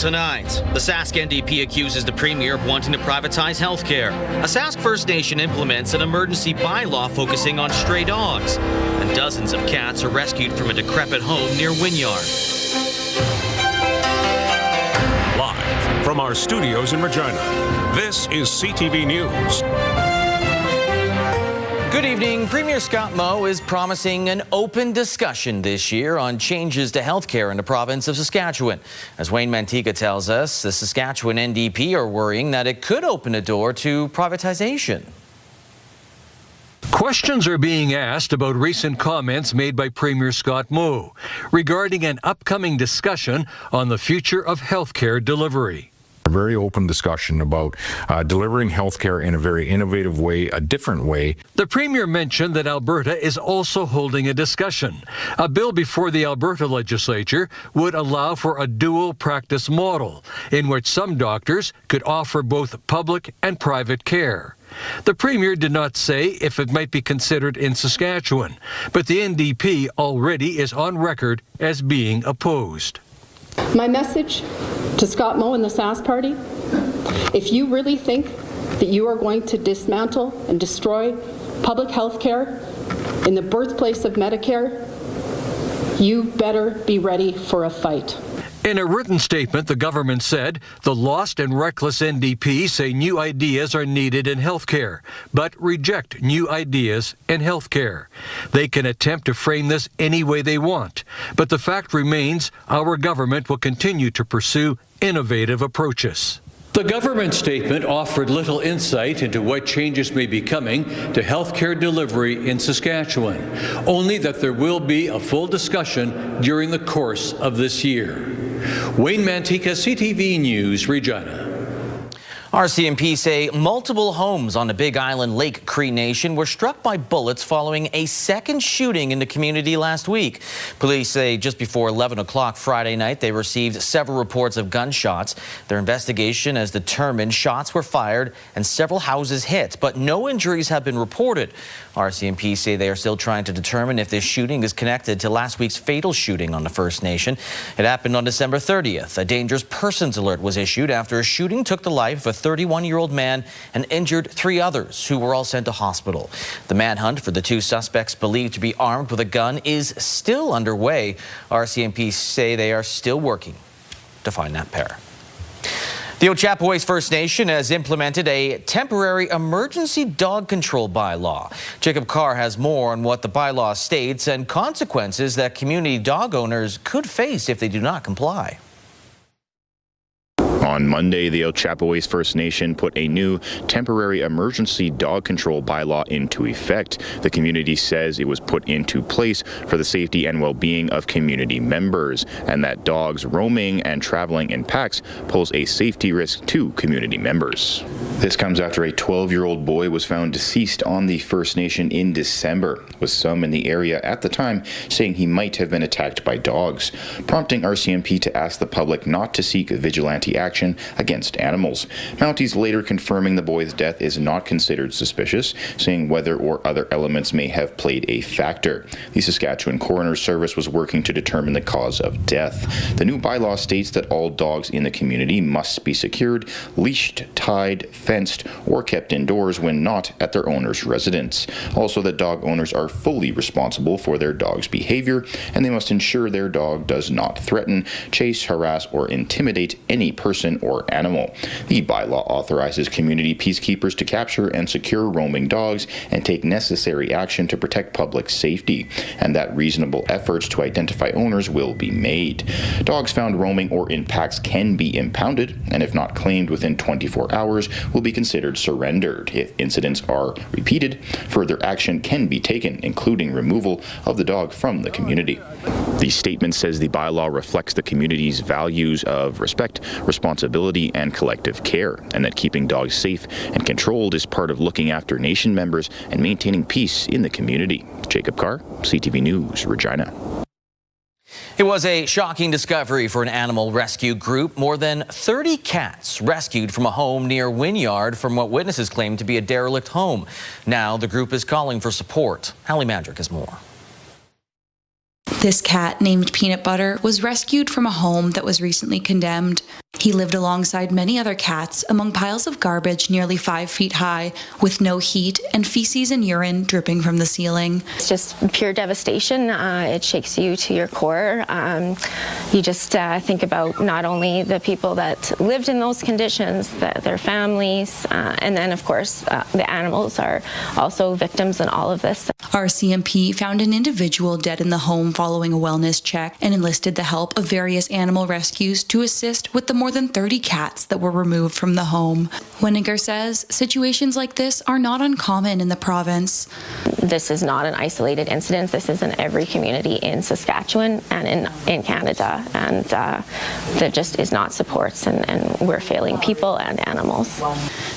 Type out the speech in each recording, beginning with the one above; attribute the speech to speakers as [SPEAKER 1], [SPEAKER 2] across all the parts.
[SPEAKER 1] tonight. The Sask NDP accuses the Premier of wanting to privatize healthcare. A Sask First Nation implements an emergency bylaw focusing on stray dogs. And dozens of cats are rescued from a decrepit home near Wynyard.
[SPEAKER 2] Live from our studios in Regina, this is CTV News.
[SPEAKER 1] Good evening. Premier Scott Moe is promising an open discussion this year on changes to health care in the province of Saskatchewan. As Wayne Mantika tells us, the Saskatchewan NDP are worrying that it could open a door to privatization.
[SPEAKER 3] Questions are being asked about recent comments made by Premier Scott Moe regarding an upcoming discussion on the future of health care delivery.
[SPEAKER 4] A very open discussion about delivering healthcare in a very innovative way, a different way.
[SPEAKER 3] The Premier mentioned that Alberta is also holding a discussion. A bill before the Alberta legislature would allow for a dual practice model in which some doctors could offer both public and private care. The Premier did not say if it might be considered in Saskatchewan, but the NDP already is on record as being opposed.
[SPEAKER 5] My message to Scott Moe and the Sask Party, if you really think that you are going to dismantle and destroy public health care in the birthplace of Medicare, you better be ready for a fight.
[SPEAKER 3] In a written statement, the government said the lost and reckless NDP say new ideas are needed in healthcare, but reject new ideas in healthcare. They can attempt to frame this any way they want, but the fact remains our government will continue to pursue innovative approaches. The government statement offered little insight into what changes may be coming to healthcare delivery in Saskatchewan, only that there will be a full discussion during the course of this year. Wayne Mantika, CTV News, Regina.
[SPEAKER 1] RCMP say multiple homes on the Big Island Lake Cree Nation were struck by bullets following a second shooting in the community last week. Police say just before 11 o'clock Friday night, they received several reports of gunshots. Their investigation has determined shots were fired and several houses hit, but no injuries have been reported. RCMP say they are still trying to determine if this shooting is connected to last week's fatal shooting on the First Nation. It happened on December 30th. A dangerous persons alert was issued after a shooting took the life of a 31-year-old man and injured 3 others who were all sent to hospital. The manhunt for the 2 suspects believed to be armed with a gun is still underway. RCMP say they are still working to find that pair. The Ochapowace First Nation has implemented a temporary emergency dog control bylaw. Jacob Carr has more on what the bylaw states and consequences that community dog owners could face if they do not comply.
[SPEAKER 6] On Monday, the Ochapowace First Nation put a new temporary emergency dog control bylaw into effect. The community says it was put into place for the safety and well-being of community members, and that dogs roaming and traveling in packs pose a safety risk to community members. This comes after a 12-year-old boy was found deceased on the First Nation in December, with some in the area at the time saying he might have been attacked by dogs, prompting RCMP to ask the public not to seek vigilante action against animals. Mounties later confirming the boy's death is not considered suspicious, saying weather or other elements may have played a factor. The Saskatchewan Coroner's Service was working to determine the cause of death. The new bylaw states that all dogs in the community must be secured, leashed, tied, fenced, or kept indoors when not at their owner's residence. Also, that dog owners are fully responsible for their dog's behavior, and they must ensure their dog does not threaten, chase, harass, or intimidate any person or animal. The bylaw authorizes community peacekeepers to capture and secure roaming dogs and take necessary action to protect public safety, and that reasonable efforts to identify owners will be made. Dogs found roaming or in packs can be impounded, and if not claimed within 24 hours, will be considered surrendered. If incidents are repeated, further action can be taken, including removal of the dog from the community. The statement says the bylaw reflects the community's values of respect, responsibility, and collective care, and that keeping dogs safe and controlled is part of looking after Nation members and maintaining peace in the community. Jacob Carr, CTV News, Regina.
[SPEAKER 1] It was a shocking discovery for an animal rescue group. More than 30 cats rescued from a home near Wynyard from what witnesses claim to be a derelict home. Now the group is calling for support. Hallie Mandrick has more.
[SPEAKER 7] This cat, named Peanut Butter, was rescued from a home that was recently condemned. He lived alongside many other cats among piles of garbage nearly 5 feet high, with no heat and feces and urine dripping from the ceiling.
[SPEAKER 8] It's just pure devastation. It shakes you to your core. You just think about not only the people that lived in those conditions, their families, and then, of course, the animals are also victims in all of this.
[SPEAKER 7] RCMP found an individual dead in the home following a wellness check and enlisted the help of various animal rescues to assist with the more than 30 cats that were removed from the home. Weniger says situations like this are not uncommon in the province.
[SPEAKER 8] This is not an isolated incident. This is in every community in Saskatchewan and in Canada, and there just is not supports, and we're failing people and animals.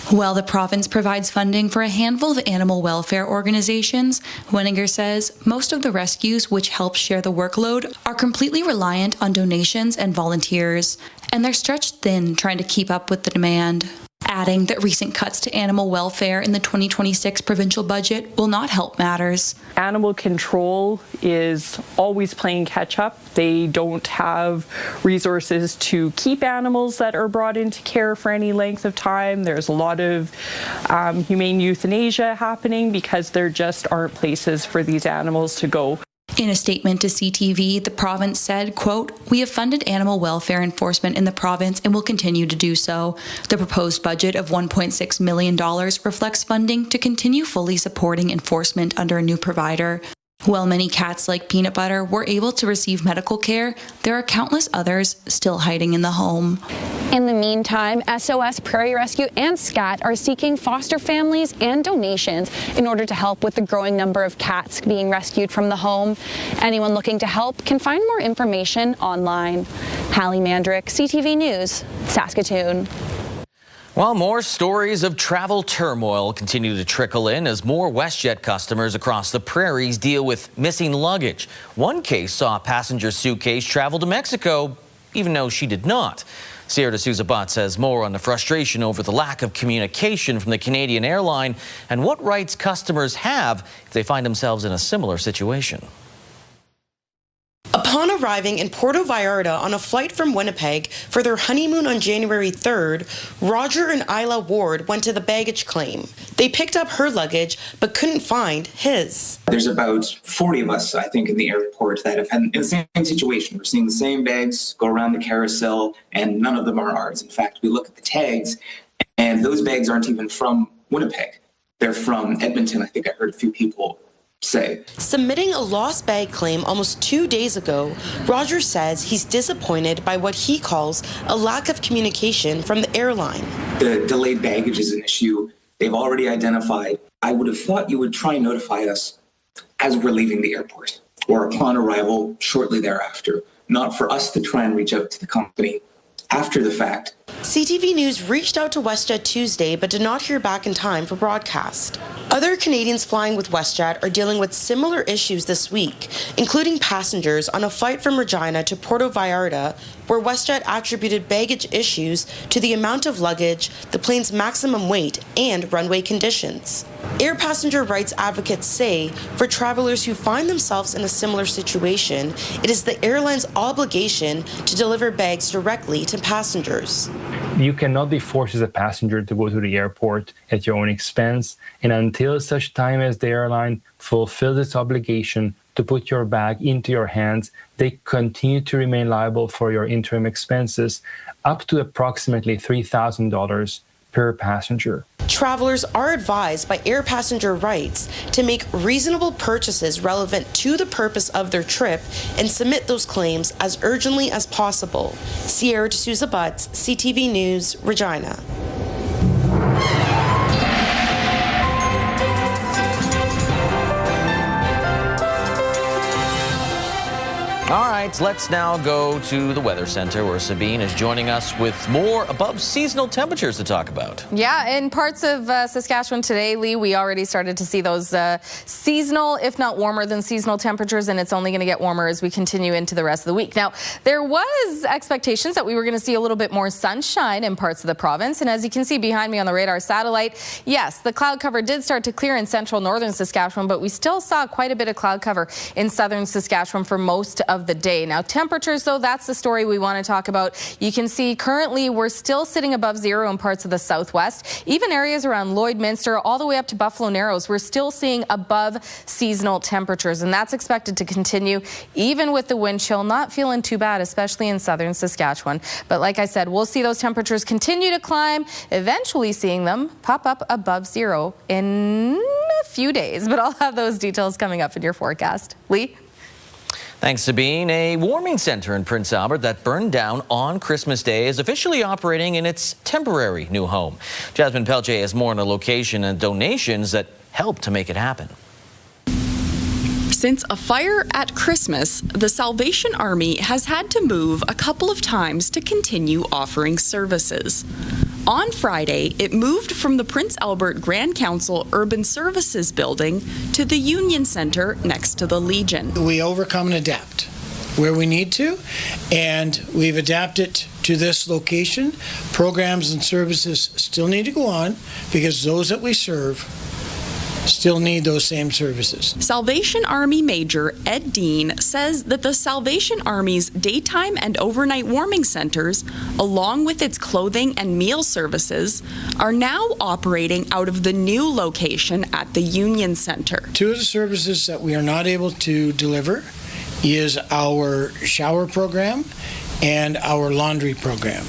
[SPEAKER 7] While the province provides funding for a handful of animal welfare organizations, Weniger says most of the rescues which help share the workload are completely reliant on donations and volunteers, and they're stretched thin trying to keep up with the demand. Adding that recent cuts to animal welfare in the 2026 provincial budget will not help matters.
[SPEAKER 9] Animal control is always playing catch up. They don't have resources to keep animals that are brought into care for any length of time. There's a lot of humane euthanasia happening because there just aren't places for these animals to go.
[SPEAKER 7] In a statement to CTV, the province said, quote, "We have funded animal welfare enforcement in the province and will continue to do so. The proposed budget of $1.6 million reflects funding to continue fully supporting enforcement under a new provider. While many cats like Peanut Butter were able to receive medical care, there are countless others still hiding in the home."
[SPEAKER 10] In the meantime, SOS Prairie Rescue and SCAT are seeking foster families and donations in order to help with the growing number of cats being rescued from the home. Anyone looking to help can find more information online. Hallie Mandrick, CTV News, Saskatoon.
[SPEAKER 1] While more stories of travel turmoil continue to trickle in as more WestJet customers across the prairies deal with missing luggage. One case saw a passenger suitcase travel to Mexico, even though she did not. Sierra D'Souza Bott says more on the frustration over the lack of communication from the Canadian airline and what rights customers have if they find themselves in a similar situation.
[SPEAKER 11] Upon arriving in Puerto Vallarta on a flight from Winnipeg for their honeymoon on January 3rd, Roger and Isla Ward went to the baggage claim. They picked up her luggage but couldn't find his.
[SPEAKER 12] There's about 40 of us, I think, in the airport that have had in the same situation. We're seeing the same bags go around the carousel, and none of them are ours. In fact, we look at the tags, and those bags aren't even from Winnipeg. They're from Edmonton. I think I heard a few people say.
[SPEAKER 11] Submitting a lost bag claim almost 2 days ago, Roger says he's disappointed by what he calls a lack of communication from the airline.
[SPEAKER 12] The delayed baggage is an issue they've already identified. I would have thought you would try and notify us as we're leaving the airport or upon arrival shortly thereafter, not for us to try and reach out to the company after the fact.
[SPEAKER 11] CTV News reached out to WestJet Tuesday but did not hear back in time for broadcast. Other Canadians flying with WestJet are dealing with similar issues this week, including passengers on a flight from Regina to Puerto Vallarta, where WestJet attributed baggage issues to the amount of luggage, the plane's maximum weight, and runway conditions. Air passenger rights advocates say for travelers who find themselves in a similar situation, it is the airline's obligation to deliver bags directly to passengers.
[SPEAKER 13] You cannot be forced as a passenger to go to the airport at your own expense, and until such time as the airline fulfills its obligation to put your bag into your hands, they continue to remain liable for your interim expenses, up to approximately $3,000 per passenger.
[SPEAKER 11] Travelers are advised by air passenger rights to make reasonable purchases relevant to the purpose of their trip and submit those claims as urgently as possible. Sierra D'Souza Butts, CTV News, Regina.
[SPEAKER 1] All right, let's now go to the Weather Center where Sabine is joining us with more above seasonal temperatures to talk about.
[SPEAKER 14] Yeah, in parts of Saskatchewan today, Lee, we already started to see those seasonal, if not warmer than seasonal temperatures, and it's only going to get warmer as we continue into the rest of the week. Now, there was expectations that we were going to see a little bit more sunshine in parts of the province, and as you can see behind me on the radar satellite, yes, the cloud cover did start to clear in central northern Saskatchewan, but we still saw quite a bit of cloud cover in southern Saskatchewan for most of the day. Now, temperatures, though, that's the story we want to talk about. You can see currently we're still sitting above zero in parts of the southwest. Even areas around Lloydminster all the way up to Buffalo Narrows, we're still seeing above seasonal temperatures, and that's expected to continue even with the wind chill. Not feeling too bad, especially in southern Saskatchewan. But like I said, we'll see those temperatures continue to climb, eventually seeing them pop up above zero in a few days. But I'll have those details coming up in your forecast. Lee?
[SPEAKER 1] Thanks, Sabine. A warming center in Prince Albert that burned down on Christmas Day is officially operating in its temporary new home. Jasmine Pelche has more on the location and donations that helped to make it happen.
[SPEAKER 15] Since a fire at Christmas, the Salvation Army has had to move a couple of times to continue offering services. On Friday, it moved from the Prince Albert Grand Council Urban Services building to the Union Center next to the Legion.
[SPEAKER 16] We overcome and adapt where we need to, and we've adapted to this location. Programs and services still need to go on because those that we serve still need those same services.
[SPEAKER 15] Salvation Army Major Ed Dean says that the Salvation Army's daytime and overnight warming centers, along with its clothing and meal services, are now operating out of the new location at the Union Center.
[SPEAKER 16] Two of the services that we are not able to deliver is our shower program and our laundry program,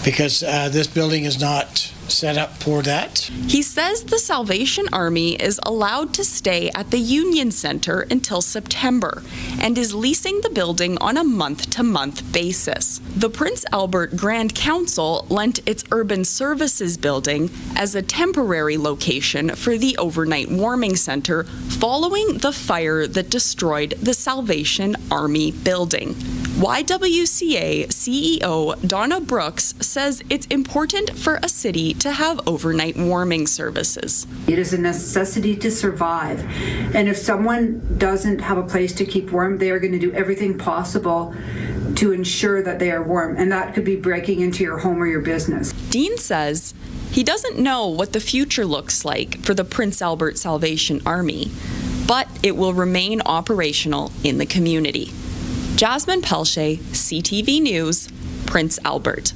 [SPEAKER 16] because this building is not set up for that.
[SPEAKER 15] He says the Salvation Army is allowed to stay at the Union Center until September and is leasing the building on a month-to-month basis. The Prince Albert Grand Council lent its Urban Services building as a temporary location for the overnight warming center following the fire that destroyed the Salvation Army building. YWCA CEO Donna Brooks says it's important for a city to have overnight warming services.
[SPEAKER 17] It is a necessity to survive, and if someone doesn't have a place to keep warm, they are going to do everything possible to ensure that they are warm, and that could be breaking into your home or your business.
[SPEAKER 15] Dean says he doesn't know what the future looks like for the Prince Albert Salvation Army, but it will remain operational in the community. Jasmine Pelche, CTV News, Prince Albert.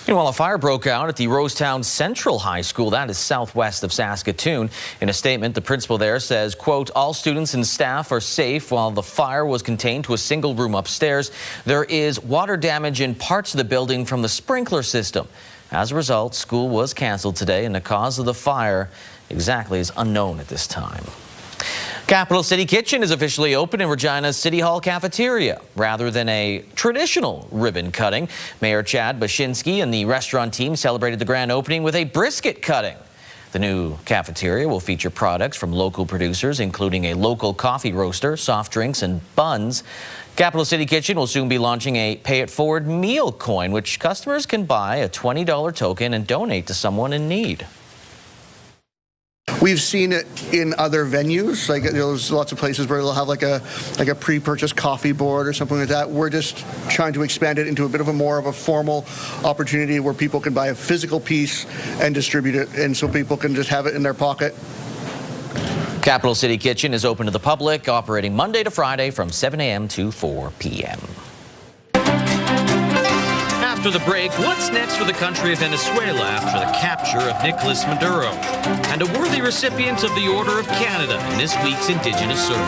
[SPEAKER 1] Meanwhile, a fire broke out at the Rosetown Central High School, that is southwest of Saskatoon. In a statement, the principal there says, quote, all students and staff are safe while the fire was contained to a single room upstairs. There is water damage in parts of the building from the sprinkler system. As a result, school was canceled today, and the cause of the fire exactly is unknown at this time. Capital City Kitchen is officially open in Regina's City Hall cafeteria. Rather than a traditional ribbon cutting, Mayor Chad Bashinsky and the restaurant team celebrated the grand opening with a brisket cutting. The new cafeteria will feature products from local producers, including a local coffee roaster, soft drinks, and buns. Capital City Kitchen will soon be launching a pay-it-forward meal coin, which customers can buy a $20 token and donate to someone in need.
[SPEAKER 18] We've seen it in other venues, like there's lots of places where they'll have like a pre-purchased coffee board or something like that. We're just trying to expand it into a bit of a more of a formal opportunity where people can buy a physical piece and distribute it, and so people can just have it in their pocket.
[SPEAKER 1] Capital City Kitchen is open to the public, operating Monday to Friday from 7 a.m. to 4 p.m. After the break, what's next for the country of Venezuela after the capture of Nicolas Maduro? And a worthy recipient of the Order of Canada in this week's Indigenous Circle.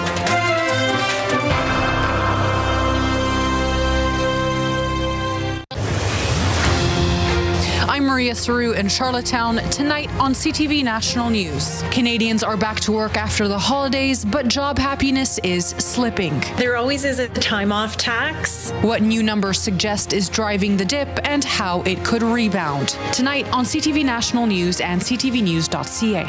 [SPEAKER 19] I'm Maria Saru in Charlottetown. Tonight on CTV National News. Canadians are back to work after the holidays, but job happiness is slipping.
[SPEAKER 20] There always is a time off tax.
[SPEAKER 19] What new numbers suggest is driving the dip and how it could rebound. Tonight on CTV National News and ctvnews.ca.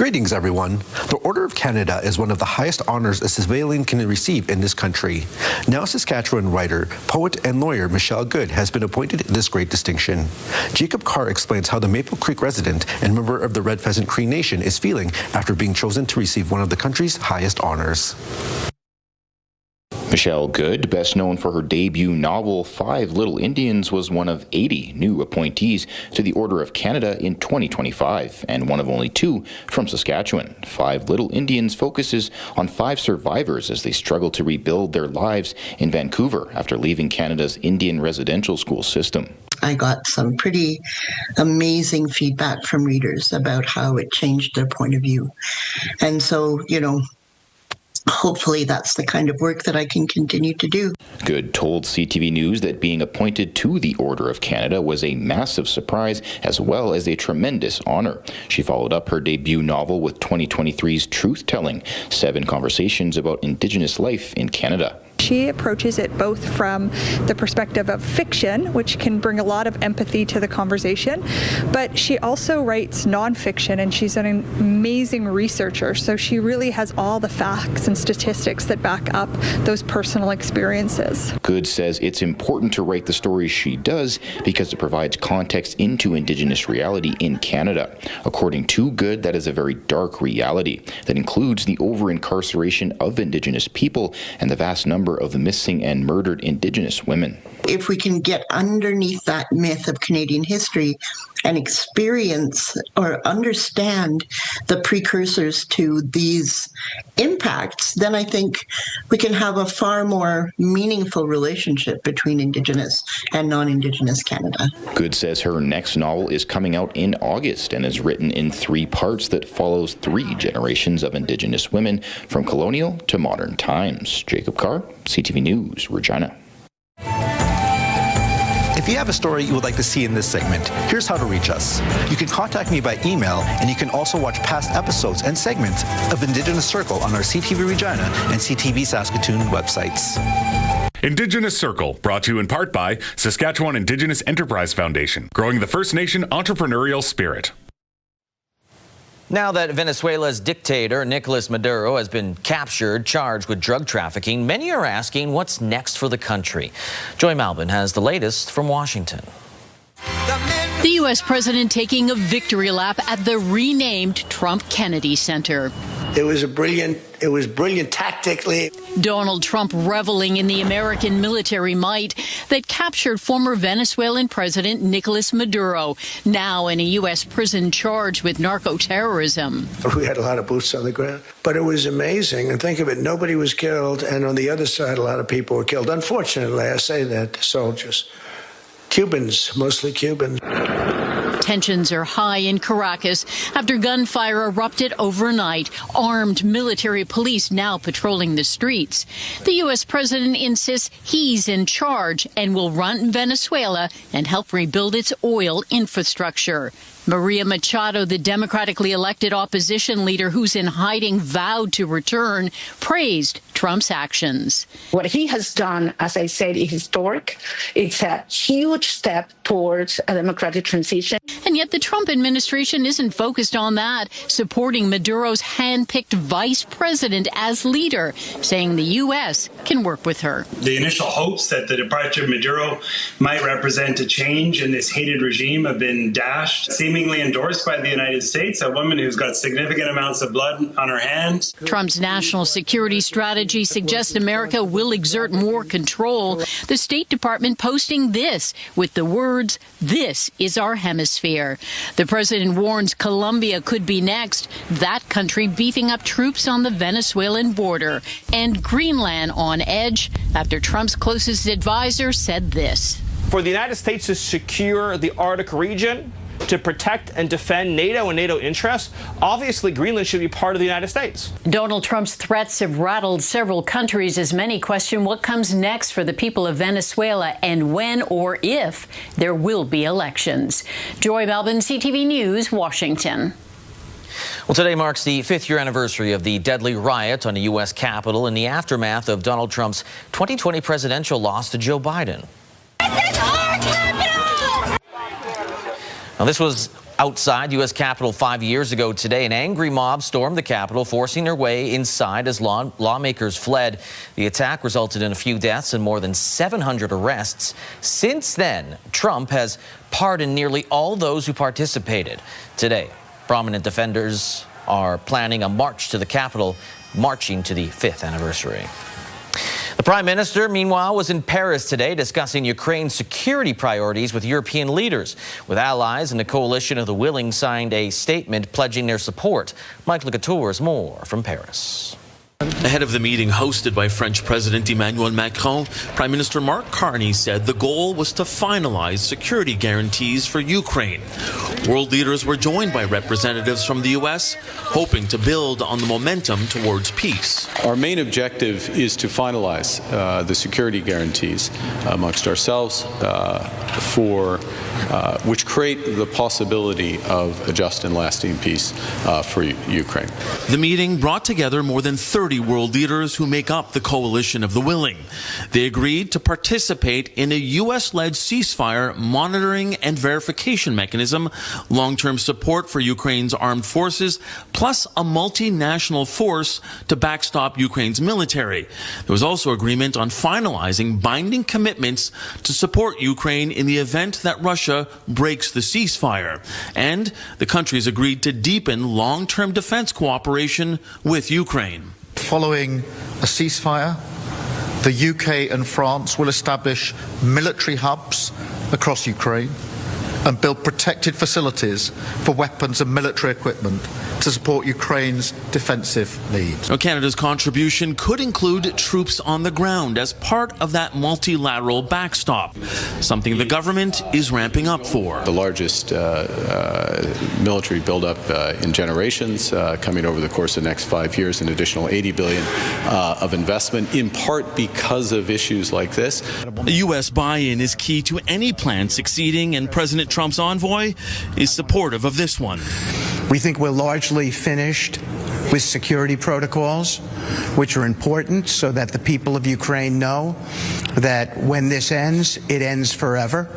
[SPEAKER 21] Greetings, everyone. The Order of Canada is one of the highest honors a civilian can receive in this country. Now Saskatchewan writer, poet, and lawyer Michelle Good has been appointed this great distinction. Jacob Carr explains how the Maple Creek resident and member of the Red Pheasant Cree Nation is feeling after being chosen to receive one of the country's highest honors.
[SPEAKER 6] Michelle Good, best known for her debut novel Five Little Indians, was one of 80 new appointees to the Order of Canada in 2025, and one of only 2 from Saskatchewan. Five Little Indians focuses on 5 survivors as they struggle to rebuild their lives in Vancouver after leaving Canada's Indian residential school system.
[SPEAKER 22] I got some pretty amazing feedback from readers about how it changed their point of view. And so, hopefully that's the kind of work that I can continue to do.
[SPEAKER 6] Good told CTV News that being appointed to the Order of Canada was a massive surprise as well as a tremendous honor. She followed up her debut novel with 2023's Truth Telling, 7 conversations about Indigenous life in Canada.
[SPEAKER 23] She approaches it both from the perspective of fiction, which can bring a lot of empathy to the conversation, but she also writes nonfiction, and she's an amazing researcher, so she really has all the facts and statistics that back up those personal experiences.
[SPEAKER 6] Good says it's important to write the stories she does because it provides context into Indigenous reality in Canada. According to Good, that is a very dark reality that includes the over-incarceration of Indigenous people and the vast number of the missing and murdered Indigenous women.
[SPEAKER 22] If we can get underneath that myth of Canadian history and experience or understand the precursors to these impacts, then I think we can have a far more meaningful relationship between Indigenous and non-Indigenous Canada.
[SPEAKER 6] Good says her next novel is coming out in August and is written in 3 parts that follows 3 generations of Indigenous women from colonial to modern times. Jacob Carr, CTV News, Regina.
[SPEAKER 21] If you have a story you would like to see in this segment, here's how to reach us. You can contact me by email, and you can also watch past episodes and segments of Indigenous Circle on our CTV Regina and CTV Saskatoon websites.
[SPEAKER 24] Indigenous Circle, brought to you in part by Saskatchewan Indigenous Enterprise Foundation, growing the First Nation entrepreneurial spirit.
[SPEAKER 1] Now that Venezuela's dictator, Nicolas Maduro, has been captured, charged with drug trafficking, many are asking what's next for the country. Joy Malvin has the latest from Washington.
[SPEAKER 25] The U.S. president taking a victory lap at the renamed Trump Kennedy Center.
[SPEAKER 16] It was brilliant tactically.
[SPEAKER 25] Donald Trump reveling in the American military might that captured former Venezuelan President Nicolas Maduro, now in a U.S. prison charged with narco-terrorism.
[SPEAKER 16] We had a lot of boots on the ground, but it was amazing. And think of it, nobody was killed, and on the other side, a lot of people were killed. Unfortunately, I say that, soldiers. Cubans, mostly Cubans.
[SPEAKER 25] Tensions are high in Caracas after gunfire erupted overnight. Armed military police now patrolling the streets. The U.S. president insists he's in charge and will run Venezuela and help rebuild its oil infrastructure. Maria Machado, the democratically elected opposition leader who's in hiding, vowed to return, praised Trump's actions.
[SPEAKER 26] What he has done, as I said, is historic. It's a huge step towards a democratic transition.
[SPEAKER 25] And yet the Trump administration isn't focused on that, supporting Maduro's hand-picked vice president as leader, saying the U.S. can work with her.
[SPEAKER 27] The initial hopes that the departure of Maduro might represent a change in this hated regime have been dashed, seemingly endorsed by the United States, a woman who's got significant amounts of blood on her hands.
[SPEAKER 25] Trump's national security strategy suggests America will exert more control. The State Department posting this with the words, "This is our hemisphere." The president warns Colombia could be next, that country beefing up troops on the Venezuelan border. And Greenland on edge after Trump's closest advisor said this.
[SPEAKER 28] For the United States to secure the Arctic region, to protect and defend NATO and NATO interests, obviously Greenland should be part of the United States.
[SPEAKER 25] Donald Trump's threats have rattled several countries as many question what comes next for the people of Venezuela and when or if there will be elections. Joy Malvin, CTV News, Washington.
[SPEAKER 1] Well, today marks the 5th-year anniversary of the deadly riot on the U.S. Capitol in the aftermath of Donald Trump's 2020 presidential loss to Joe Biden.
[SPEAKER 29] This is our Capitol!
[SPEAKER 1] Now, this was Outside U.S. Capitol 5 years ago today, an angry mob stormed the Capitol, forcing their way inside as lawmakers fled. The attack resulted in a few deaths and more than 700 arrests. Since then, Trump has pardoned nearly all those who participated. Today, prominent defenders are planning a march to the Capitol, marching to the 5th anniversary. The Prime Minister, meanwhile, was in Paris today discussing Ukraine's security priorities with European leaders. With allies and the coalition of the willing signed a statement pledging their support. Mike Lecouture has more from Paris.
[SPEAKER 2] Ahead of the meeting hosted by French President Emmanuel Macron, Prime Minister Mark Carney said the goal was to finalize security guarantees for Ukraine. World leaders were joined by representatives from the U.S., hoping to build on the momentum towards peace.
[SPEAKER 3] Our main objective is to finalize the security guarantees amongst ourselves which create the possibility of a just and lasting peace for Ukraine.
[SPEAKER 2] The meeting brought together more than 30 world leaders who make up the coalition of the willing. They agreed to participate in a U.S.-led ceasefire monitoring and verification mechanism, long-term support for Ukraine's armed forces, plus a multinational force to backstop Ukraine's military. There was also agreement on finalizing binding commitments to support Ukraine in the event that Russia breaks the ceasefire. And the countries agreed to deepen long-term defense cooperation with Ukraine.
[SPEAKER 4] Following a ceasefire, the UK and France will establish military hubs across Ukraine and build protected facilities for weapons and military equipment to support Ukraine's defensive needs.
[SPEAKER 2] Now, Canada's contribution could include troops on the ground as part of that multilateral backstop, something the government is ramping up for.
[SPEAKER 3] The largest military buildup in generations, coming over the course of the next 5 years, an additional $80 billion of investment, in part because of issues like this.
[SPEAKER 2] U.S. buy-in is key to any plan succeeding, and President Trump's envoy is supportive of this one.
[SPEAKER 5] We think we're largely finished with security protocols, which are important so that the people of Ukraine know that when this ends, it ends forever.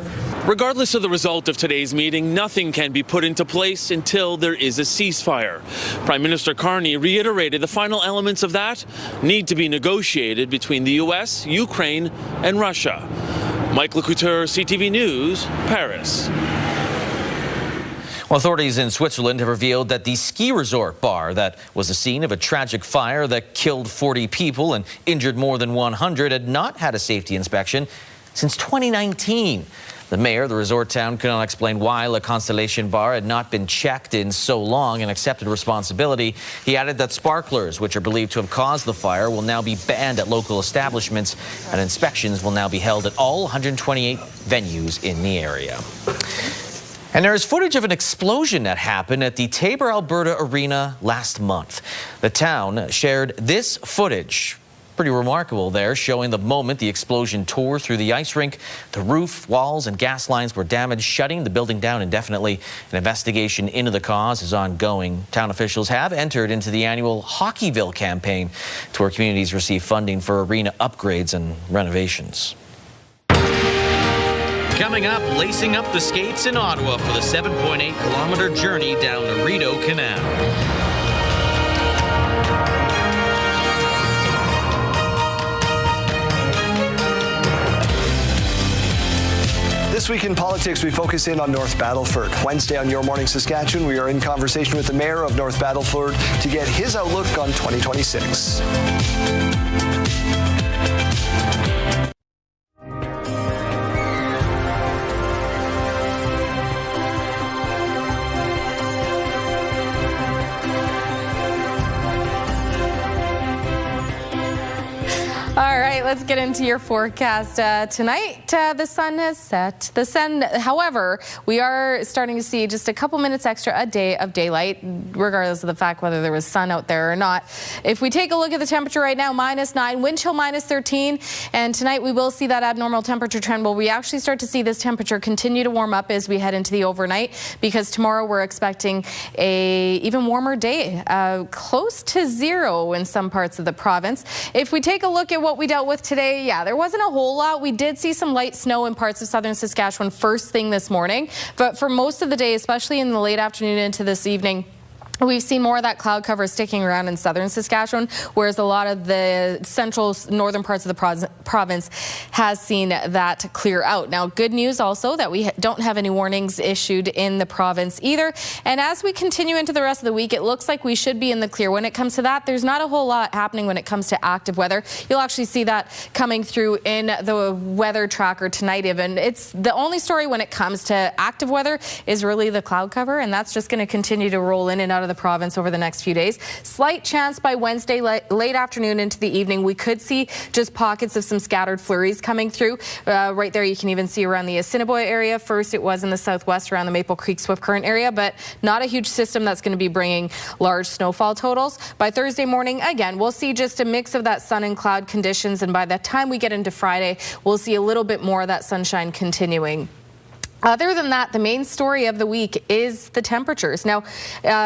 [SPEAKER 2] Regardless of the result of today's meeting, nothing can be put into place until there is a ceasefire. Prime Minister Carney reiterated the final elements of that need to be negotiated between the U.S., Ukraine, and Russia. Mike Lecouture, CTV News, Paris.
[SPEAKER 1] Well, authorities in Switzerland have revealed that the ski resort bar that was the scene of a tragic fire that killed 40 people and injured more than 100 had not had a safety inspection since 2019. The mayor of the resort town could not explain why Le Constellation Bar had not been checked in so long and accepted responsibility. He added that sparklers, which are believed to have caused the fire, will now be banned at local establishments, and inspections will now be held at all 128 venues in the area. And there is footage of an explosion that happened at the Taber, Alberta Arena last month. The town shared this footage. Pretty remarkable there, showing the moment the explosion tore through the ice rink. The roof, walls, and gas lines were damaged, shutting the building down indefinitely. An investigation into the cause is ongoing. Town officials have entered into the annual Hockeyville campaign, to where communities receive funding for arena upgrades and renovations. Coming up, lacing up the skates in Ottawa for the 7.8-kilometer journey down the Rideau Canal.
[SPEAKER 7] This week in politics, we focus in on North Battleford. Wednesday on Your Morning Saskatchewan, we are in conversation with the mayor of North Battleford to get his outlook on 2026.
[SPEAKER 14] All right, let's get into your forecast. Tonight, the sun has set. The sun, however, we are starting to see just a couple minutes extra a day of daylight, regardless of the fact whether there was sun out there or not. If we take a look at the temperature right now, -9, wind chill -13, and tonight we will see that abnormal temperature trend where we actually start to see this temperature continue to warm up as we head into the overnight, because tomorrow we're expecting a even warmer day, close to 0 in some parts of the province. If we take a look at what we dealt dealt with today, yeah, there wasn't a whole lot. We did see some light snow in parts of southern Saskatchewan first thing this morning, but for most of the day, especially in the late afternoon into this evening, we've seen more of that cloud cover sticking around in southern Saskatchewan, whereas a lot of the central northern parts of the province has seen that clear out. Now, good news also that we don't have any warnings issued in the province either. And as we continue into the rest of the week, it looks like we should be in the clear. When it comes to that, there's not a whole lot happening when it comes to active weather. You'll actually see that coming through in the weather tracker tonight even. It's the only story when it comes to active weather is really the cloud cover, and that's just going to continue to roll in and out of the province over the next few days. Slight chance by Wednesday late afternoon into the evening we could see just pockets of some scattered flurries coming through. Right there you can even see around the Assiniboia area. First it was in the southwest around the Maple Creek Swift Current area, but not a huge system that's going to be bringing large snowfall totals. By Thursday morning, again, we'll see just a mix of that sun and cloud conditions, and by the time we get into Friday, we'll see a little bit more of that sunshine continuing. Other than that, the main story of the week is the temperatures. Now,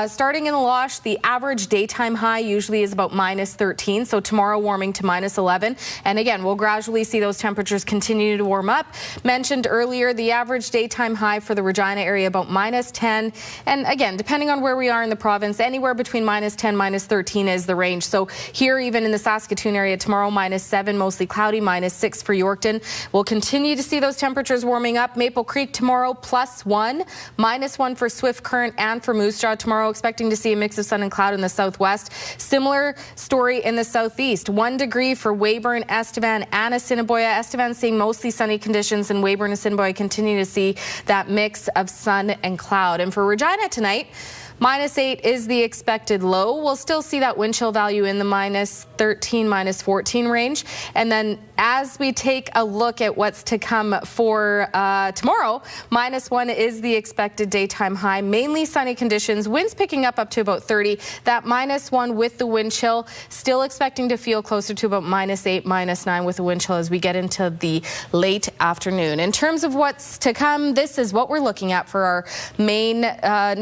[SPEAKER 14] starting in the Losh, the average daytime high usually is about -13, so tomorrow warming to -11. And again, we'll gradually see those temperatures continue to warm up. Mentioned earlier, the average daytime high for the Regina area about -10. And again, depending on where we are in the province, anywhere between -10, -13 is the range. So here, even in the Saskatoon area, tomorrow -7, mostly cloudy, -6 for Yorkton. We'll continue to see those temperatures warming up. Maple Creek tomorrow +1, -1 for Swift Current and for Moose Jaw tomorrow, expecting to see a mix of sun and cloud in the southwest. Similar story in the southeast. 1 degree for Weyburn, Estevan, and Assiniboia. Estevan seeing mostly sunny conditions, and Weyburn and Assiniboia continue to see that mix of sun and cloud. And for Regina tonight, -8 is the expected low. We'll still see that wind chill value in the -13, -14 range. And then as we take a look at what's to come for tomorrow, -1 is the expected daytime high. Mainly sunny conditions, winds picking up to about 30. That -1 with the wind chill, still expecting to feel closer to about -8, -9 with the wind chill as we get into the late afternoon. In terms of what's to come, this is what we're looking at for our main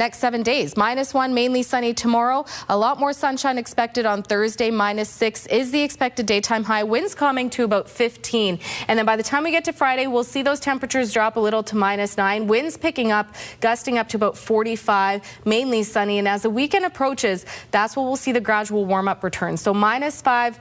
[SPEAKER 14] next 7 days. -1, mainly sunny tomorrow. A lot more sunshine expected on Thursday. -6 is the expected daytime high. Winds calming to about 15. And then by the time we get to Friday, we'll see those temperatures drop a little to -9. Winds picking up, gusting up to about 45, mainly sunny. And as the weekend approaches, that's when we'll see the gradual warm-up return. So -5.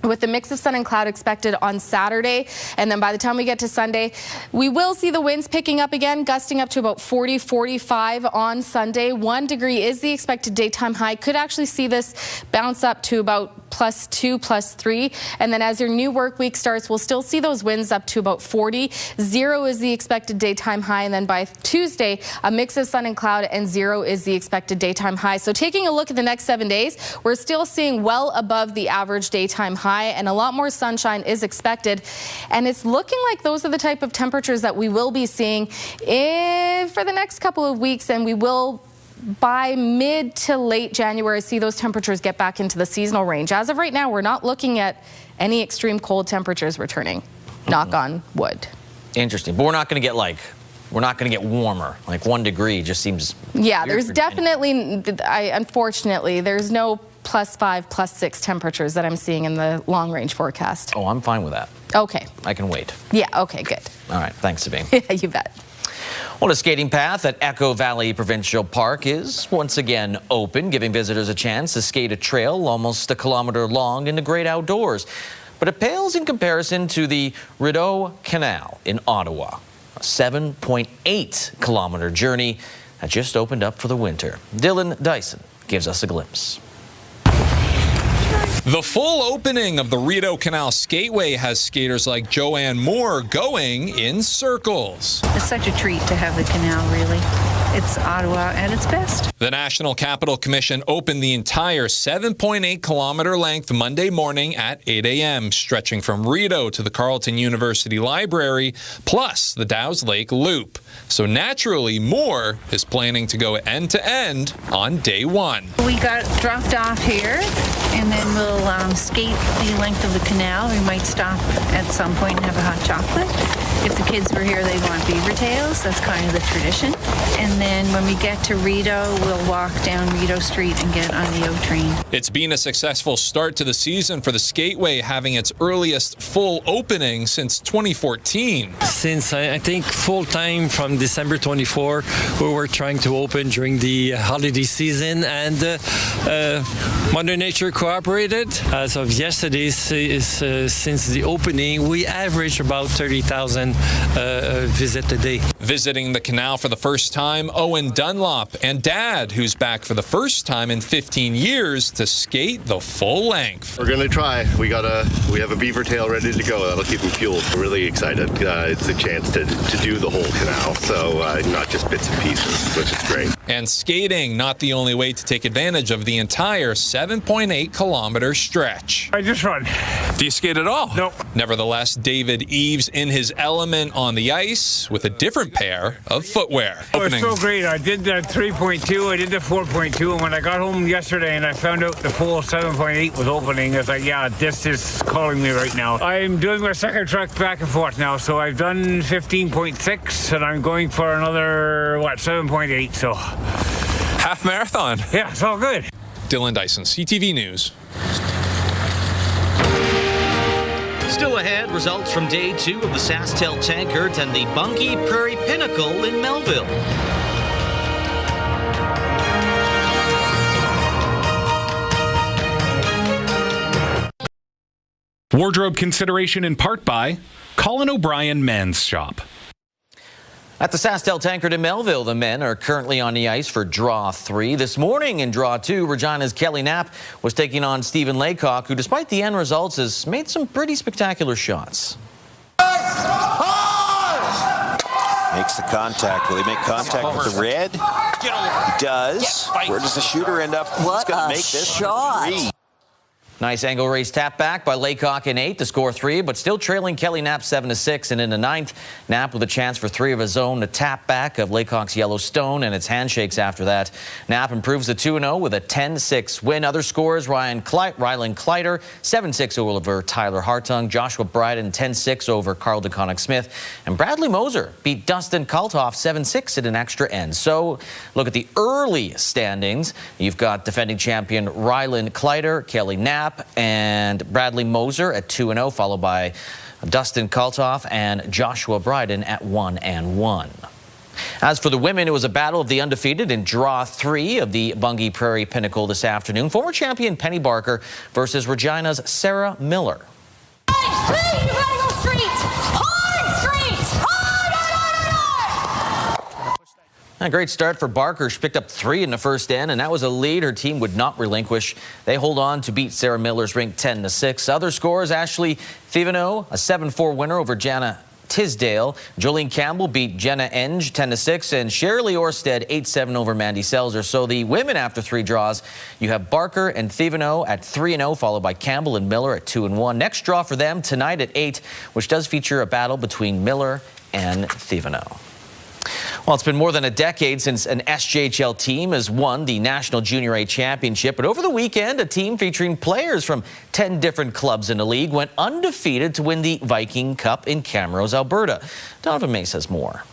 [SPEAKER 14] With the mix of sun and cloud expected on Saturday. And then by the time we get to Sunday, we will see the winds picking up again, gusting up to about 40, 45 on Sunday. 1 degree is the expected daytime high. Could actually see this bounce up to about +2, +3. And then as your new work week starts, we'll still see those winds up to about 40. 0 is the expected daytime high. And then by Tuesday, a mix of sun and cloud, and 0 is the expected daytime high. So taking a look at the next 7 days, we're still seeing well above the average daytime high, and a lot more sunshine is expected. And it's looking like those are the type of temperatures that we will be seeing for the next couple of weeks, and we will by mid to late January see those temperatures get back into the seasonal range. As of right now, we're not looking at any extreme cold temperatures returning. Knock on wood.
[SPEAKER 1] Interesting. But we're not going to get warmer. Like 1 degree just seems
[SPEAKER 14] Yeah,
[SPEAKER 1] weird.
[SPEAKER 14] there's definitely, unfortunately, there's no +5, +6 temperatures that I'm seeing in the long range forecast.
[SPEAKER 1] Oh, I'm fine with that.
[SPEAKER 14] Okay.
[SPEAKER 1] I can wait.
[SPEAKER 14] Yeah, okay, good.
[SPEAKER 1] All right, thanks, Sabine.
[SPEAKER 14] Yeah, you bet.
[SPEAKER 1] Well, a skating path at Echo Valley Provincial Park is once again open, giving visitors a chance to skate a trail almost a kilometer long in the great outdoors. But it pales in comparison to the Rideau Canal in Ottawa, a 7.8 kilometer journey that just opened up for the winter. Dylan Dyson gives us a glimpse.
[SPEAKER 8] The full opening of the Rideau Canal Skateway has skaters like Joanne Moore going in circles.
[SPEAKER 9] It's such a treat to have the canal, really. It's Ottawa at its best.
[SPEAKER 8] The National Capital Commission opened the entire 7.8 kilometer length Monday morning at 8 a.m., stretching from Rideau to the Carleton University Library, plus the Dow's Lake Loop. So naturally, Moore is planning to go end to end on day one.
[SPEAKER 9] We got dropped off here, and then we'll skate the length of the canal. We might stop at some point and have a hot chocolate. If the kids were here, they'd want beaver tails. That's kind of the tradition. and then when we get to Rideau, we'll walk down Rideau Street and get on the O train.
[SPEAKER 8] It's been a successful start to the season for the Skateway, having its earliest full opening since 2014.
[SPEAKER 10] Since I think full time from December 24, we were trying to open during the holiday season, and Mother Nature cooperated. As of yesterday, since the opening, we average about 30,000 visits a day.
[SPEAKER 8] Visiting the canal for the first time, Owen Dunlop, and Dad, who's back for the first time in 15 years to skate the full length.
[SPEAKER 11] We're gonna try. We have a beaver tail ready to go. That'll keep them fueled. We're really excited. It's a chance to do the whole canal, so not just bits and pieces, which is great.
[SPEAKER 8] And skating, not the only way to take advantage of the entire 7.8 kilometer stretch.
[SPEAKER 12] I just run.
[SPEAKER 8] Do you skate at all?
[SPEAKER 12] Nope.
[SPEAKER 8] Nevertheless, David Eves in his element on the ice with a different pair of footwear.
[SPEAKER 12] It was so great. I did the 3.2, I did the 4.2, and when I got home yesterday and I found out the full 7.8 was opening, I was like, yeah, this is calling me right now. I'm doing my second trek back and forth now, so I've done 15.6 and I'm going for another, 7.8, so.
[SPEAKER 8] Half marathon.
[SPEAKER 12] Yeah, it's all good.
[SPEAKER 8] Dylan Dyson, CTV News.
[SPEAKER 1] Still ahead, results from day 2 of the SaskTel Tankard and the Bungie Prairie Pinnacle in Melville.
[SPEAKER 24] Wardrobe consideration in part by Colin O'Brien Men's Shop.
[SPEAKER 1] At the SaskTel Tankard in Melville, the men are currently on the ice for Draw 3. This morning in Draw 2, Regina's Kelly Knapp was taking on Stephen Laycock, who, despite the end results, has made some pretty spectacular shots.
[SPEAKER 13] Makes the contact. Will he make contact with the red? He does. Where does the shooter end up? He's going to make this shot. 3.
[SPEAKER 1] Nice angle race tap back by Laycock in 8 to score 3, but still trailing Kelly Knapp 7-6. And in the 9th, Knapp with a chance for 3 of his own to tap back of Laycock's Yellowstone, and it's handshakes after that. Knapp improves to 2-0 with a 10-6 win. Other scores, Rylan Kleider 7-6 over Tyler Hartung, Joshua Bryden 10-6 over Carl DeConnick-Smith, and Bradley Moser beat Dustin Kalthoff 7-6 at an extra end. So look at the early standings. You've got defending champion Rylan Kleider, Kelly Knapp, and Bradley Moser at 2-0, followed by Dustin Kalthoff and Joshua Bryden at 1-1. As for the women, it was a battle of the undefeated in Draw 3 of the Bungie Prairie Pinnacle this afternoon. Former champion Penny Barker versus Regina's Sarah Miller. A great start for Barker. She picked up 3 in the first end, and that was a lead her team would not relinquish. They hold on to beat Sarah Miller's rink 10-6. Other scores, Ashley Thivino, a 7-4 winner over Jana Tisdale. Jolene Campbell beat Jenna Enge 10-6, and Shirley Orsted 8-7 over Mandy Selzer. So the women, after 3 draws, you have Barker and Thivino at 3-0, followed by Campbell and Miller at 2-1. Next draw for them tonight at 8, which does feature a battle between Miller and Thivino. Well, it's been more than a decade since an SJHL team has won the National Junior A Championship, but over the weekend, a team featuring players from 10 different clubs in the league went undefeated to win the Viking Cup in Camrose, Alberta. Donovan May says more.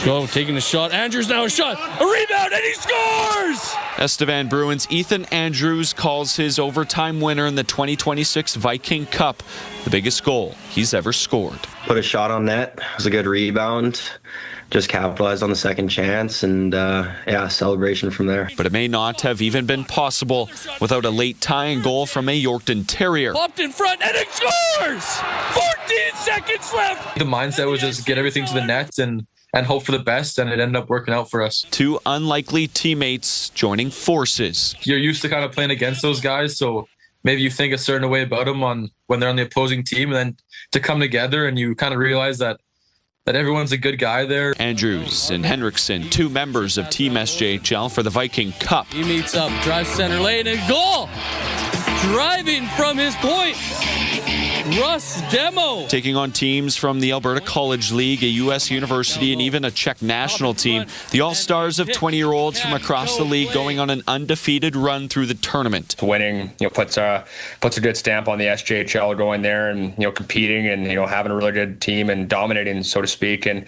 [SPEAKER 15] Go, taking the shot. Andrews now a shot. A rebound, and he scores!
[SPEAKER 17] Estevan Bruins' Ethan Andrews calls his overtime winner in the 2026 Viking Cup the biggest goal he's ever scored.
[SPEAKER 18] Put a shot on net. It was a good rebound. Just capitalized on the second chance, and celebration from there.
[SPEAKER 17] But it may not have even been possible without a late tying goal from a Yorkton Terrier.
[SPEAKER 15] Popped in front, and it scores! 14 seconds left!
[SPEAKER 20] The mindset was just get everything to the net and hope for the best, and it ended up working out for us.
[SPEAKER 17] 2 unlikely teammates joining forces.
[SPEAKER 20] You're used to kind of playing against those guys, so maybe you think a certain way about them when they're on the opposing team, and then to come together and you kind of realize that everyone's a good guy there.
[SPEAKER 17] Andrews and Henriksen, 2 members of Team SJHL for the Viking Cup.
[SPEAKER 15] He meets up, drives center lane, and goal! Driving from his point. Russ Demo.
[SPEAKER 17] Taking on teams from the Alberta College League, a U.S. university, and even a Czech national team. The all-stars of 20-year-olds from across the league going on an undefeated run through the tournament.
[SPEAKER 6] Winning, puts a good stamp on the SJHL, going there and competing and having a really good team and dominating, so to speak. And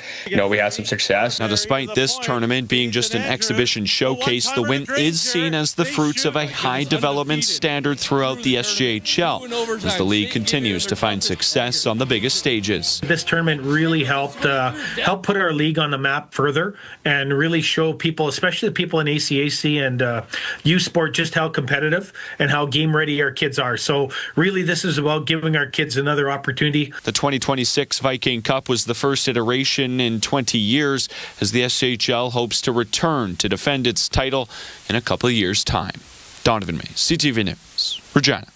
[SPEAKER 6] we had some success.
[SPEAKER 17] Now, despite this tournament being just an exhibition showcase, the win is seen as the fruits of a high development standard throughout the SJHL as the league continues to find success on the biggest stages.
[SPEAKER 16] This tournament really helped put our league on the map further and really show people, especially the people in ACAC and youth sport, just how competitive and how game ready our kids are. So really this is about giving our kids another opportunity.
[SPEAKER 17] The 2026 Viking Cup was the first iteration in 20 years as the SJHL hopes to return to defend its title in a couple of years' time. Donovan May, CTV News, Regina.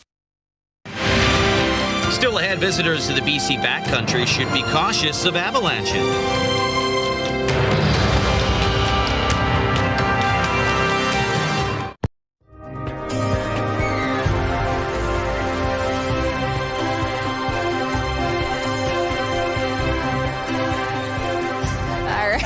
[SPEAKER 1] Still ahead, visitors to the BC backcountry should be cautious of avalanches.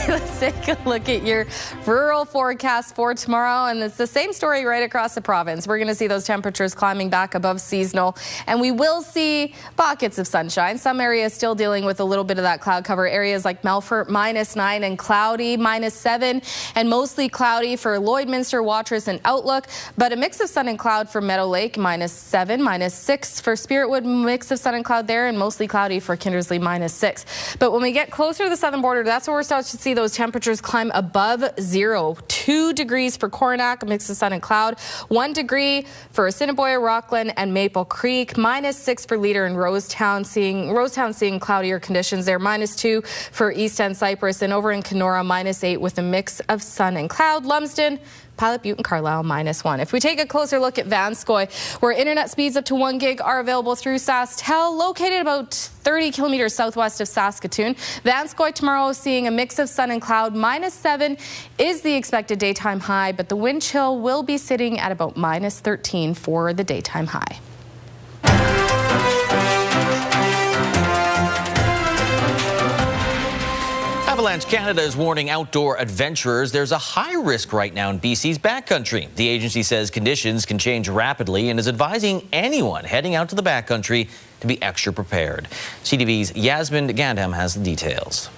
[SPEAKER 14] Let's take a look at your rural forecast for tomorrow, and it's the same story right across the province. We're going to see those temperatures climbing back above seasonal, and we will see pockets of sunshine. Some areas still dealing with a little bit of that cloud cover. Areas like Melfort, -9 and cloudy, -7, and mostly cloudy for Lloydminster, Watrous, and Outlook, but a mix of sun and cloud for Meadow Lake, -7, -6 for Spiritwood, mix of sun and cloud there, and mostly cloudy for Kindersley, -6. But when we get closer to the southern border, that's where we're starting to see those temperatures climb above zero. 2 degrees for Coronach, a mix of sun and cloud. 1 degree for Assiniboia, Rockland, and Maple Creek. -6 for Leader and Rosetown, seeing cloudier conditions there. -2 for East End Cypress, and over in Kenora, -8 with a mix of sun and cloud. Lumsden, Pilot Butte, and Carlisle, -1. If we take a closer look at Vanscoy, where internet speeds up to 1 gig are available through SaskTel, located about 30 kilometers southwest of Saskatoon. Vanscoy tomorrow seeing a mix of sun and cloud. -7 is the expected daytime high, but the wind chill will be sitting at about -13 for the daytime high.
[SPEAKER 1] Avalanche Canada is warning outdoor adventurers there's a high risk right now in BC's backcountry. The agency says conditions can change rapidly and is advising anyone heading out to the backcountry to be extra prepared. CTV's Yasmin Gandham has the details.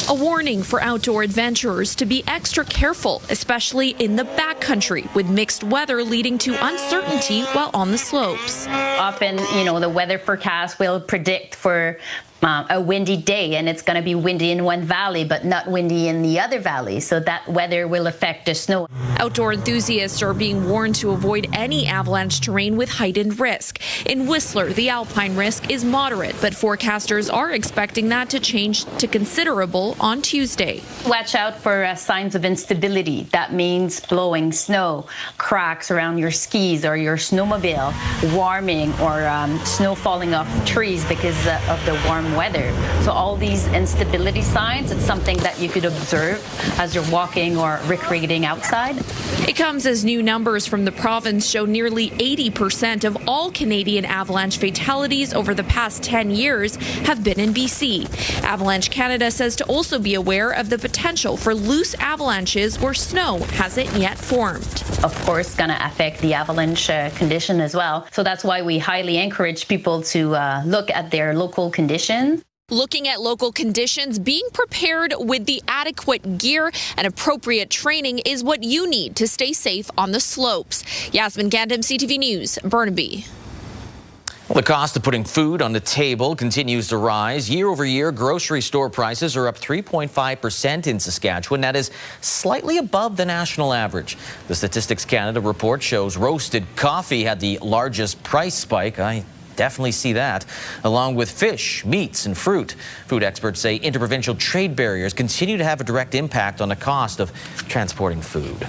[SPEAKER 19] A warning for outdoor adventurers to be extra careful, especially in the backcountry, with mixed weather leading to uncertainty while on the slopes.
[SPEAKER 21] Often, the weather forecast will predict for a windy day, and it's going to be windy in one valley but not windy in the other valley, so that weather will affect the snow.
[SPEAKER 19] Outdoor enthusiasts are being warned to avoid any avalanche terrain with heightened risk. In Whistler, the alpine risk is moderate, but forecasters are expecting that to change to considerable on Tuesday.
[SPEAKER 21] Watch out for signs of instability. That means blowing snow, cracks around your skis or your snowmobile, warming, or snow falling off trees because of the warm weather. So all these instability signs, it's something that you could observe as you're walking or recreating outside.
[SPEAKER 19] It comes as new numbers from the province show nearly 80% of all Canadian avalanche fatalities over the past 10 years have been in BC. Avalanche Canada says to also be aware of the potential for loose avalanches where snow hasn't yet formed.
[SPEAKER 21] Of course, going to affect the avalanche condition as well. So that's why we highly encourage people to look at their local conditions.
[SPEAKER 19] Looking at local conditions, being prepared with the adequate gear and appropriate training is what you need to stay safe on the slopes. Yasmin Gandham, CTV News, Burnaby.
[SPEAKER 1] Well, the cost of putting food on the table continues to rise. Year over year, grocery store prices are up 3.5% in Saskatchewan. That is slightly above the national average. The Statistics Canada report shows roasted coffee had the largest price spike. I definitely see that, along with fish, meats, and fruit. Food experts say interprovincial trade barriers continue to have a direct impact on the cost of transporting food.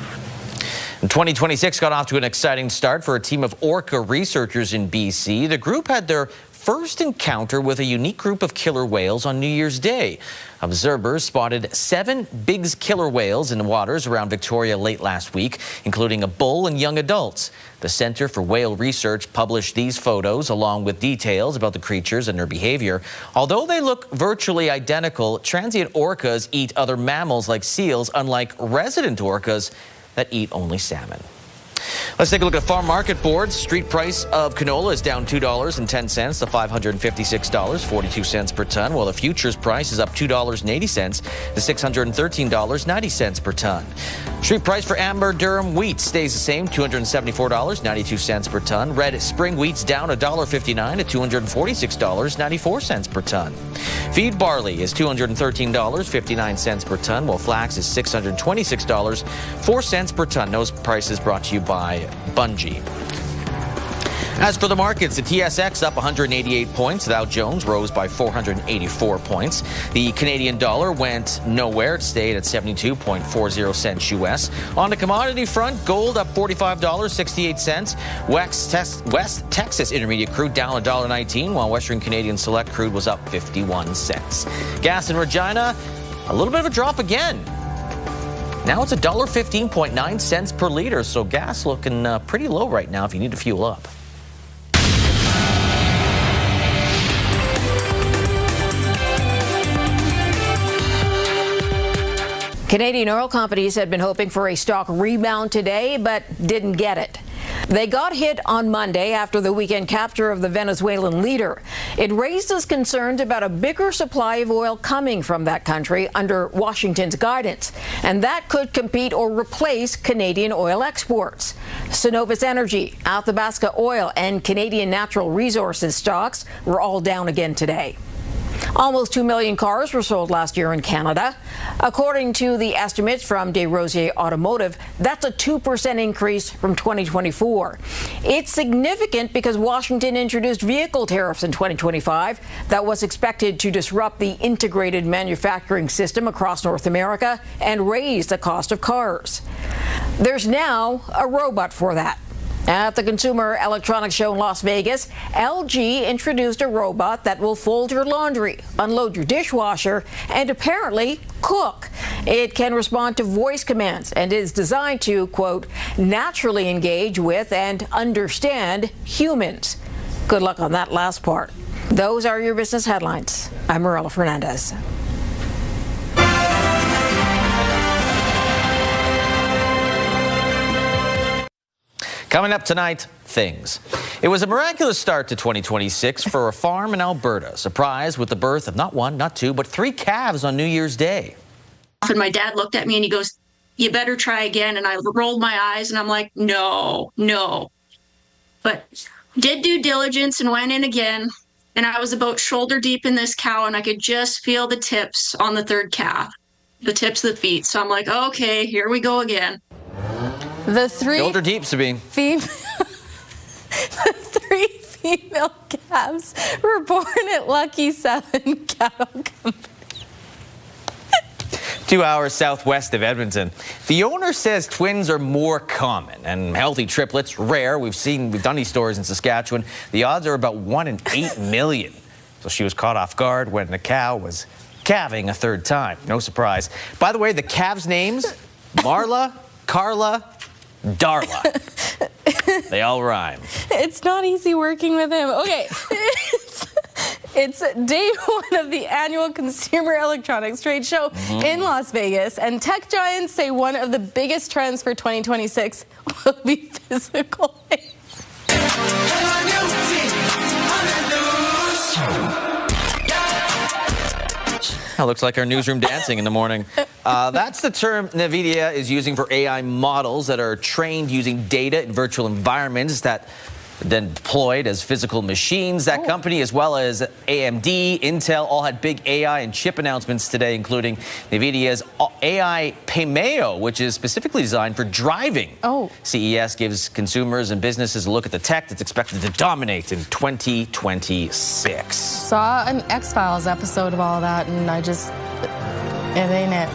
[SPEAKER 1] And 2026 got off to an exciting start for a team of orca researchers in BC. The group had their first encounter with a unique group of killer whales on New Year's Day. Observers spotted 7 big killer whales in the waters around Victoria late last week, including a bull and young adults. The Centre for Whale Research published these photos along with details about the creatures and their behavior. Although they look virtually identical, transient orcas eat other mammals like seals, unlike resident orcas that eat only salmon. Let's take a look at farm market boards. Street price of canola is down $2.10 to $556.42 per ton, while the futures price is up $2.80 to $613.90 per ton. Street price for amber durum wheat stays the same, $274.92 per ton. Red spring wheat's down $1.59 to $246.94 per ton. Feed barley is $213.59 per ton, while flax is $626.04 per ton. Those prices brought to you by Bungie. As for the markets, the TSX up 188 points. The Dow Jones rose by 484 points. The Canadian dollar went nowhere. It stayed at 72.40 cents US. On the commodity front, gold up $45.68. West Texas Intermediate crude down $1.19, while Western Canadian Select crude was up 51 cents. Gas in Regina, a little bit of a drop again. Now it's $1.15.9 cents per liter, so gas looking pretty low right now if you need to fuel up.
[SPEAKER 3] Canadian oil companies had been hoping for a stock rebound today, but didn't get it. They got hit on Monday after the weekend capture of the Venezuelan leader. It raised us concerns about a bigger supply of oil coming from that country under Washington's guidance, and that could compete or replace Canadian oil exports. Cenovus Energy, Athabasca Oil, and Canadian Natural Resources stocks were all down again today. Almost 2 million cars were sold last year in Canada. According to the estimates from Desrosiers Automotive, that's a 2% increase from 2024. It's significant because Washington introduced vehicle tariffs in 2025 that was expected to disrupt the integrated manufacturing system across North America and raise the cost of cars. There's now a robot for that. At the Consumer Electronics Show in Las Vegas, LG introduced a robot that will fold your laundry, unload your dishwasher, and apparently cook. It can respond to voice commands and is designed to, quote, naturally engage with and understand humans. Good luck on that last part. Those are your business headlines. I'm Marilla Fernandez.
[SPEAKER 1] Coming up tonight, things. It was a miraculous start to 2026 for a farm in Alberta, surprised with the birth of not 1, not 2, but 3 calves on New Year's Day.
[SPEAKER 4] And my dad looked at me and he goes, "You better try again." And I rolled my eyes and I'm like, no. But did due diligence and went in again. And I was about shoulder deep in this cow and I could just feel the tips on the 3rd calf, the tips of the feet. So I'm like, okay, here we go again.
[SPEAKER 14] The 3
[SPEAKER 1] shoulder deep, Sabine.
[SPEAKER 14] The 3 female calves were born at Lucky 7 Cattle Company.
[SPEAKER 1] 2 hours southwest of Edmonton. The owner says twins are more common and healthy triplets rare. We've done these stories in Saskatchewan. The odds are about 1 in 8 million. So she was caught off guard when the cow was calving a 3rd time. No surprise. By the way, the calves' names, Marla, Carla, Darla. They all rhyme.
[SPEAKER 14] It's not easy working with him. Okay. It's day 1 of the annual Consumer Electronics Trade Show in Las Vegas, and tech giants say one of the biggest trends for 2026 will be physical.
[SPEAKER 1] That looks like our newsroom dancing in the morning. That's the term NVIDIA is using for AI models that are trained using data in virtual environments that then deployed as physical machines. That company, as well as AMD, Intel, all had big AI and chip announcements today, including NVIDIA's AI Paymeo, which is specifically designed for driving. CES gives consumers and businesses a look at the tech that's expected to dominate in 2026.
[SPEAKER 14] Saw an X-Files episode of all that, and it ain't it.